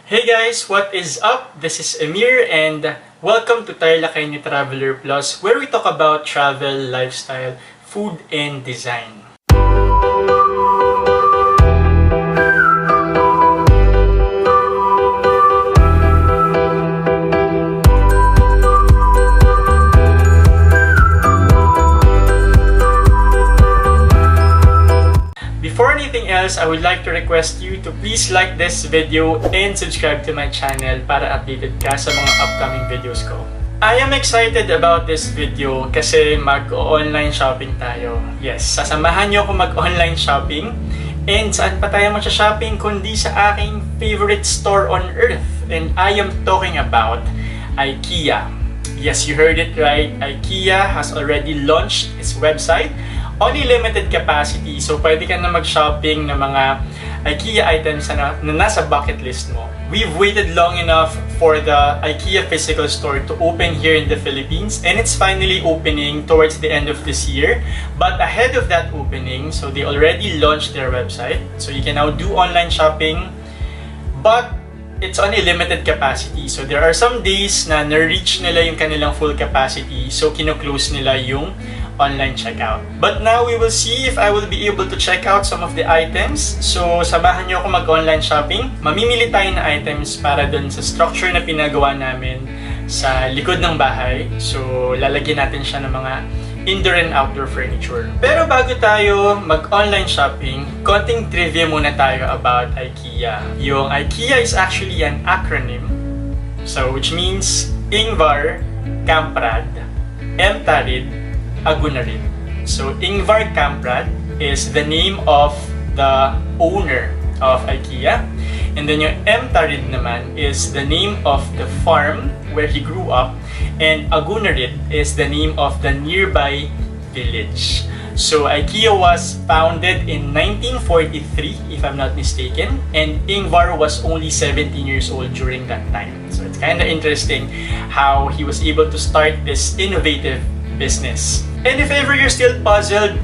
Hey guys, what is up? This is Amir and welcome to Tarlaqueño Traveler Plus, where we talk about travel, lifestyle, food, and design. Before anything else, I would like to request you to please like this video and subscribe to my channel para updated ka sa mga upcoming videos ko. I am excited about this video kasi mag-online shopping tayo. Yes, sasamahan niyo ako mag-online shopping. And saan pa tayo mag-shopping kundi sa aking favorite store on earth. And I am talking about IKEA. Yes, you heard it right. IKEA has already launched its website. Only limited capacity, so pwede ka na mag-shopping ng mga IKEA items na nasa bucket list mo. We've waited long enough for the IKEA physical store to open here in the Philippines, and it's finally opening towards the end of this year. But ahead of that opening, so they already launched their website, so you can now do online shopping, but it's only limited capacity. So there are some days na na-reach nila yung kanilang full capacity, so kino-close nila yung online checkout. But now we will see if I will be able to check out some of the items. So samahan niyo ako mag-online shopping. Mamimili tayo ng items para dun sa structure na pinagawa namin sa likod ng bahay. So lalagyan natin siya ng mga indoor and outdoor furniture. Pero bago tayo mag-online shopping, konting trivia muna tayo about IKEA. Yung IKEA is actually an acronym. So which means Ingvar Kamprad Emtarid Agunarid. So Ingvar Kamprad is the name of the owner of IKEA, and then yung Emtarid naman is the name of the farm where he grew up, and Agunarid is the name of the nearby village. So IKEA was founded in 1943, if I'm not mistaken, and Ingvar was only 17 years old during that time. So it's kind of interesting how he was able to start this innovative business. And if ever you're still puzzled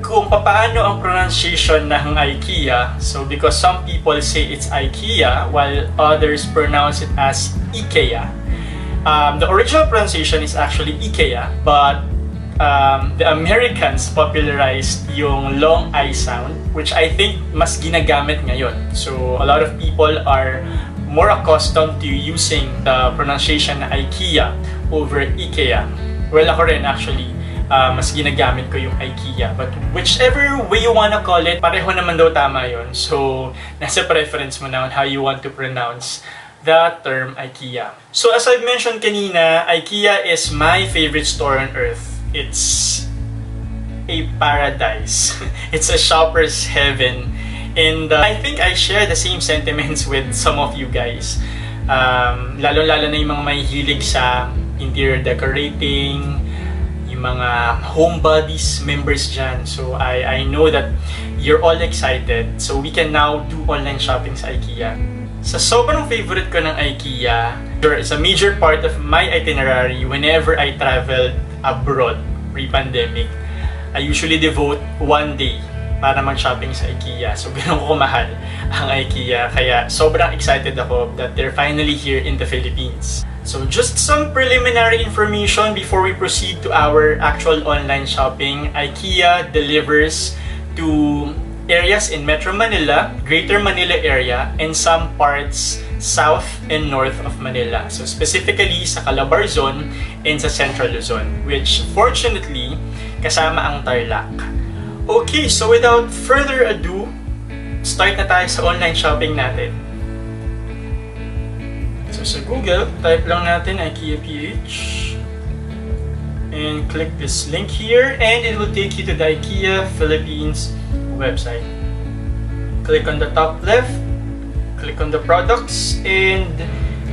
kung paano ang pronunciation ng IKEA, so because some people say it's IKEA while others pronounce it as IKEA. The original pronunciation is actually IKEA, but the Americans popularized yung long I sound, which I think mas ginagamit ngayon. So a lot of people are more accustomed to using the pronunciation na IKEA over IKEA. Well, ako rin actually, mas ginagamit ko yung IKEA. But whichever way you wanna call it, pareho naman daw tama yun. So, nasa preference mo na on how you want to pronounce the term IKEA. So, as I've mentioned kanina, IKEA is my favorite store on earth. It's a paradise. It's a shopper's heaven. And I think I share the same sentiments with some of you guys. Lalo-lalo na yung mga may hilig sa interior decorating, yung mga homebodies members dyan. So I know that you're all excited. So we can now do online shopping sa IKEA. Sa sobrang favorite ko ng IKEA, it's a major part of my itinerary whenever I traveled abroad pre-pandemic. I usually devote one day para mag-shopping sa IKEA. So ganun ko mahal ang IKEA. Kaya sobrang excited ako that they're finally here in the Philippines. So just some preliminary information before we proceed to our actual online shopping. IKEA delivers to areas in Metro Manila, Greater Manila area, and some parts south and north of Manila. So specifically sa Calabarzon and sa Central Luzon, which fortunately kasama ang Tarlac. Okay, so without further ado, start na tayo sa online shopping natin. So sa Google, type lang natin IKEA PH and click this link here and it will take you to the IKEA Philippines website. Click on the top left, click on the products, and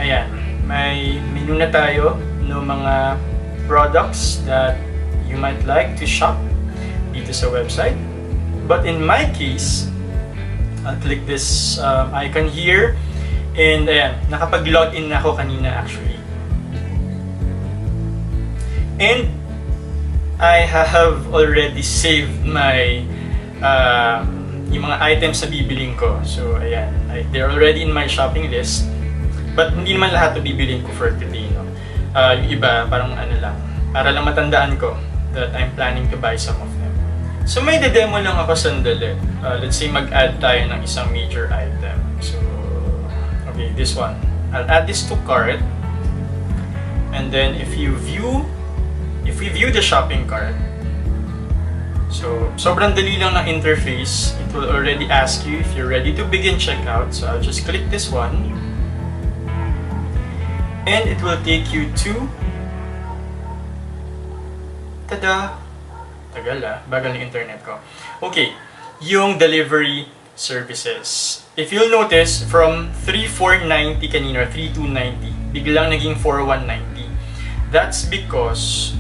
ayan, may menu na tayo ng mga products that you might like to shop dito sa website. But in my case, I'll click this icon here. And ayan, nakapag-login na ako kanina actually. And I have already saved my yung mga items na bibiling ko. So ayan, they're already in my shopping list. But hindi naman lahat na bibilin ko for today, no? Yung iba, parang ano lang, para lang matandaan ko that I'm planning to buy some of them. So may de-demo lang ako sandali. Let's say mag-add tayo ng isang major item. So, okay, this one. I'll add this to cart. And then if we view the shopping cart, so sobrang dali lang ng interface. It will already ask you if you're ready to begin checkout. So I'll just click this one. And it will take you to, tada! Tagal bagal ng internet ko. Okay, yung delivery services. If you'll notice, from 3,490 kanina, or 3,290, biglang naging 4,190. That's because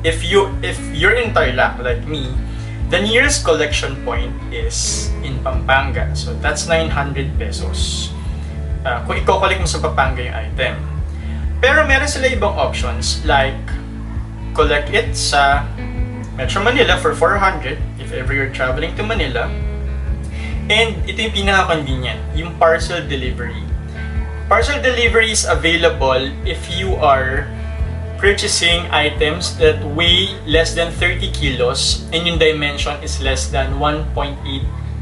if you're in Tarlac like me, the nearest collection point is in Pampanga. So that's 900 pesos. Kung i-collect mo sa Pampanga yung item. Pero meron sila ibang options like collect it sa Metro Manila for 400 if ever you're traveling to Manila. And ito yung pinaka-convenient, yung parcel delivery. Parcel delivery is available if you are purchasing items that weigh less than 30 kilos and yung dimension is less than 1.8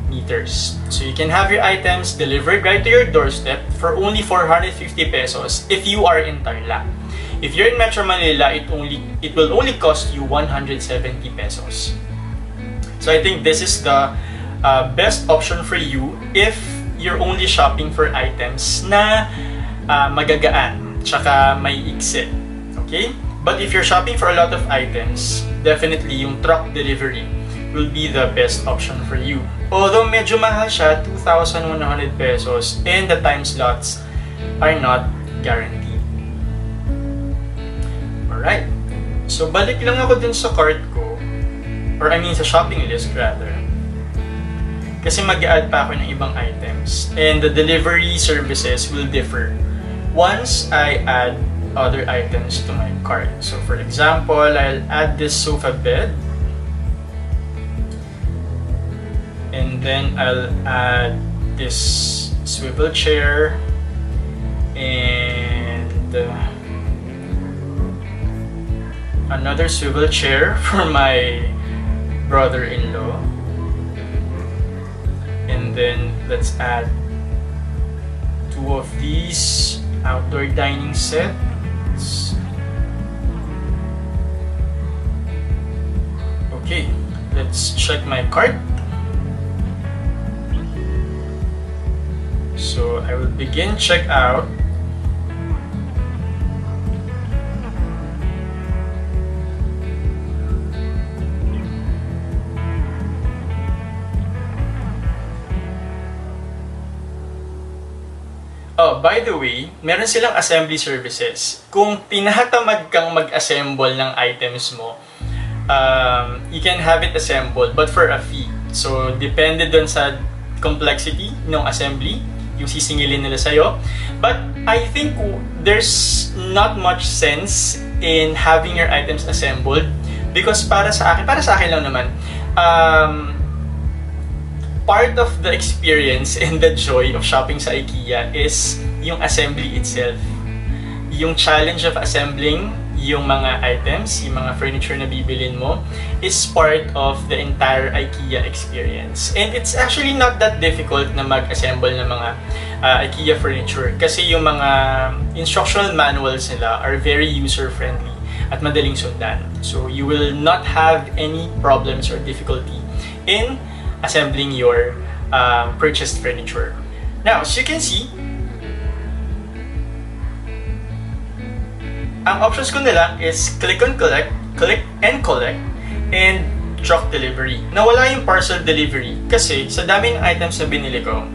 meters. So you can have your items delivered right to your doorstep for only 450 pesos if you are in Tarlac. If you're in Metro Manila, it will only cost you 170 pesos. So I think this is the best option for you if you're only shopping for items na magagaan tsaka may ikse. Okay? But if you're shopping for a lot of items, definitely yung truck delivery will be the best option for you. Although medyo mahal siya, 2,100 pesos, and the time slots are not guaranteed. Alright. So balik lang ako dun sa cart ko, or I mean sa shopping list rather. Kasi mag-add pa ako ng ibang items. And the delivery services will differ once I add other items to my cart. So for example, I'll add this sofa bed. And then I'll add this swivel chair. And another swivel chair for my brother-in-law. And then let's add 2 of these outdoor dining sets. Okay, let's check my cart. So I will begin checkout. Oh, by the way, meron silang assembly services. Kung tinatamad kang mag-assemble ng items mo, you can have it assembled but for a fee. So, depende dun sa complexity ng assembly, yung sisingilin nila sa'yo. But I think there's not much sense in having your items assembled because para sa akin lang naman, part of the experience and the joy of shopping sa IKEA is yung assembly itself. Yung challenge of assembling yung mga items, yung mga furniture na bibilin mo is part of the entire IKEA experience. And it's actually not that difficult na mag-assemble ng mga IKEA furniture kasi yung mga instructional manuals nila are very user-friendly at madaling sundan. So you will not have any problems or difficulty in assembling your purchased furniture. Now, as you can see, ang options ko nila is click and collect, and truck delivery. Nawala yung parcel delivery kasi sa dami ng items na binili ko,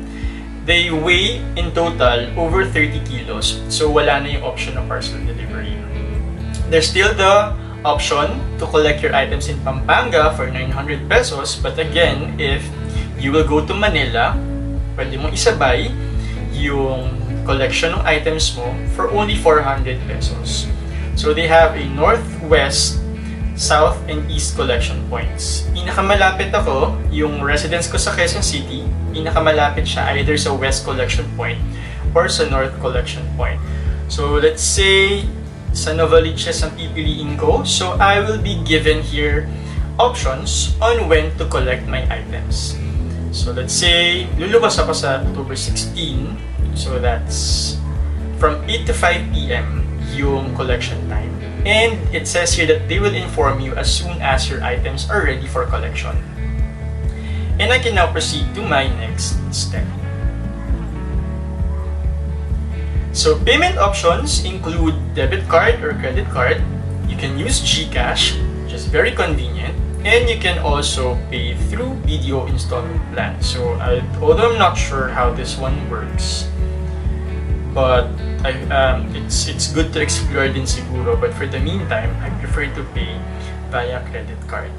they weigh in total over 30 kilos. So wala na yung option ng parcel delivery. There's still the option to collect your items in Pampanga for 900 pesos. But again, if you will go to Manila, pwede mong isabay yung collection ng items mo for only 400 pesos. So they have a northwest, south, and east collection points. Pinakamalapit ako, yung residence ko sa Quezon City, pinakamalapit siya either sa west collection point or sa North Collection Point. So let's say sa Novaliches ang pipiliin ko, so I will be given here options on when to collect my items. So let's say lulubas ako sa October 16, so that's from 8 to 5 p.m. yung collection time. And it says here that they will inform you as soon as your items are ready for collection. And I can now proceed to my next step. So payment options include debit card or credit card. You can use GCash, which is very convenient. And you can also pay through video installment plan. So although I'm not sure how this one works, but it's good to explore din siguro. But for the meantime, I prefer to pay via credit card.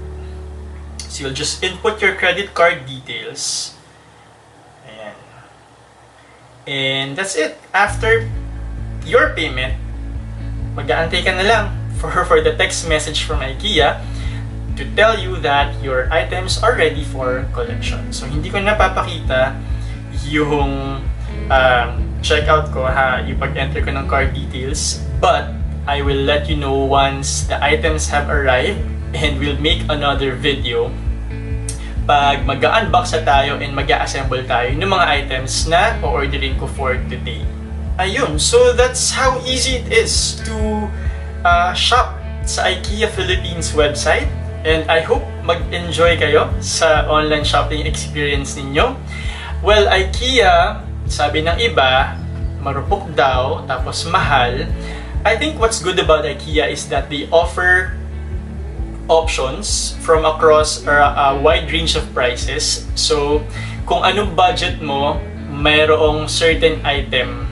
So you'll just input your credit card details. Ayan. And that's it. After your payment, mag-aantay ka na lang for the text message from IKEA to tell you that your items are ready for collection. So hindi ko napapakita yung checkout ko, yung pag-enter ko ng card details, but I will let you know once the items have arrived, and we'll make another video pag mag-unbox na tayo and mag-assemble tayo ng mga items na o-ordering ko for today. Ayun, so that's how easy it is to shop sa IKEA Philippines website, and I hope mag-enjoy kayo sa online shopping experience ninyo. Well, IKEA, sabi ng iba, marupok daw, tapos mahal. I think what's good about IKEA is that they offer options from across a wide range of prices. So, kung anong budget mo, mayroong certain item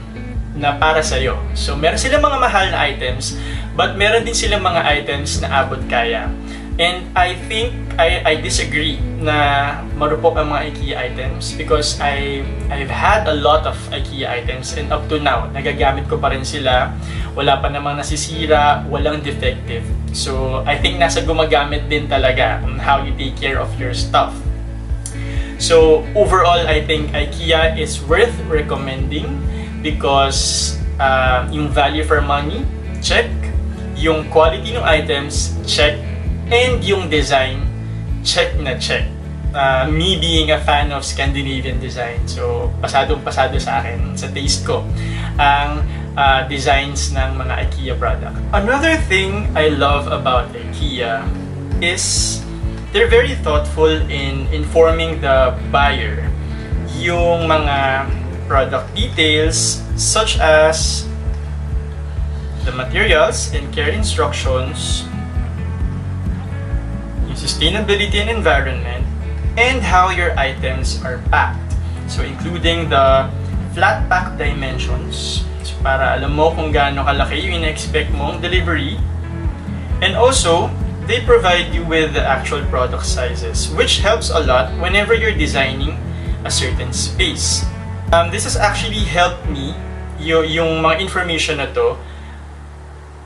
na para sa'yo. So, meron silang mga mahal na items, but meron din silang mga items na abot kaya. And I think I disagree na marupok ang mga IKEA items because I've had a lot of IKEA items, and up to now, nagagamit ko pa rin sila. Wala pa namang nasisira, walang defective. So I think nasa gumagamit din talaga on how you take care of your stuff. So overall, I think IKEA is worth recommending because yung value for money, check. Yung quality ng items, check. And yung design, check na check. Me being a fan of Scandinavian design, so pasadong-pasado sa akin, sa taste ko, ang designs ng mga IKEA product. Another thing I love about IKEA is they're very thoughtful in informing the buyer yung mga product details such as the materials and care instructions, sustainability and environment, and how your items are packed. So including the flat pack dimensions, so para alam mo kung gaano kalaki yung ina-expect mong delivery. And also, they provide you with the actual product sizes, which helps a lot whenever you're designing a certain space. This has actually helped me, yung mga information na to,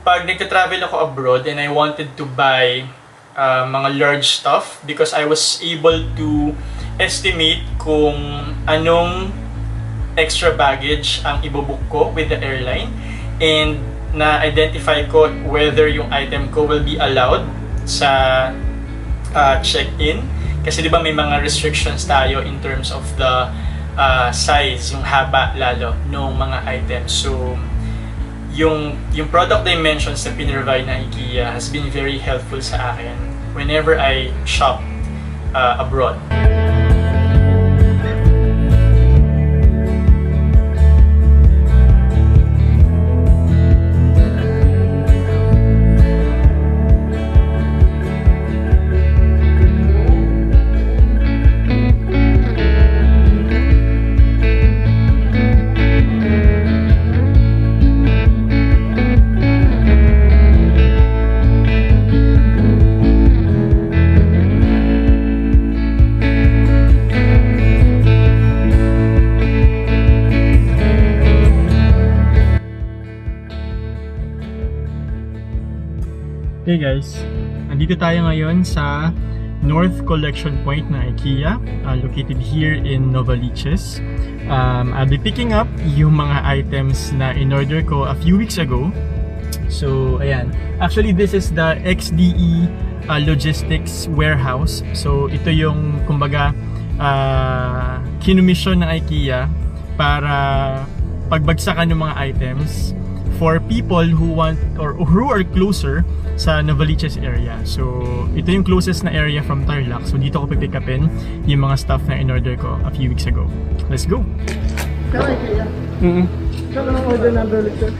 pag nagta-travel ako abroad and I wanted to buy mga large stuff, because I was able to estimate kung anong extra baggage ang ibobook ko with the airline, and na-identify ko whether yung item ko will be allowed sa check-in. Kasi di ba may mga restrictions tayo in terms of the size, yung haba lalo nung mga items. So yung product dimensions na pinrovide na IKEA has been very helpful sa akin whenever I shop abroad. Hey guys, nandito tayo ngayon sa North Collection Point na IKEA, located here in Novaliches. I'll be picking up yung mga items na in-order ko a few weeks ago. So, ayan. Actually, this is the XDE Logistics Warehouse. So, ito yung, kumbaga, kinumisyon ng IKEA para pagbagsakan ng mga items for people who want or who are closer sa Novaliches area. So, ito yung closest na area from Tarlac. So, dito ko pipick upin yung mga stuff na in-order ko a few weeks ago. Let's go! Kaya IKEA? Saan ang order number ulit, sir?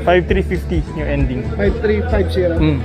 5350 yung ending. 5350?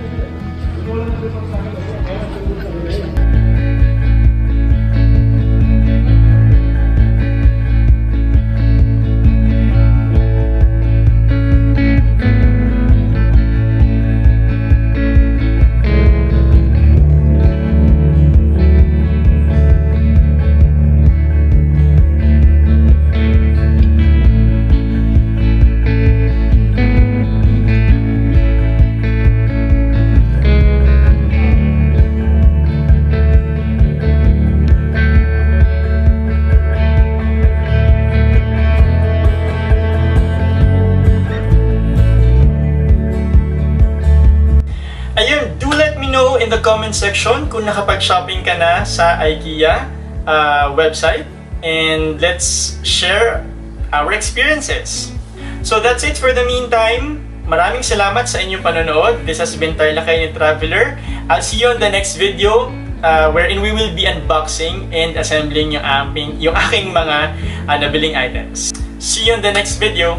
Ayun, do let me know in the comment section kung nakapag-shopping ka na sa IKEA website, and let's share our experiences. So that's it for the meantime. Maraming salamat sa inyong panonood. This has been Tarlaqueño Traveler. I'll see you on the next video wherein we will be unboxing and assembling yung aking mga nabiling items. See you on the next video.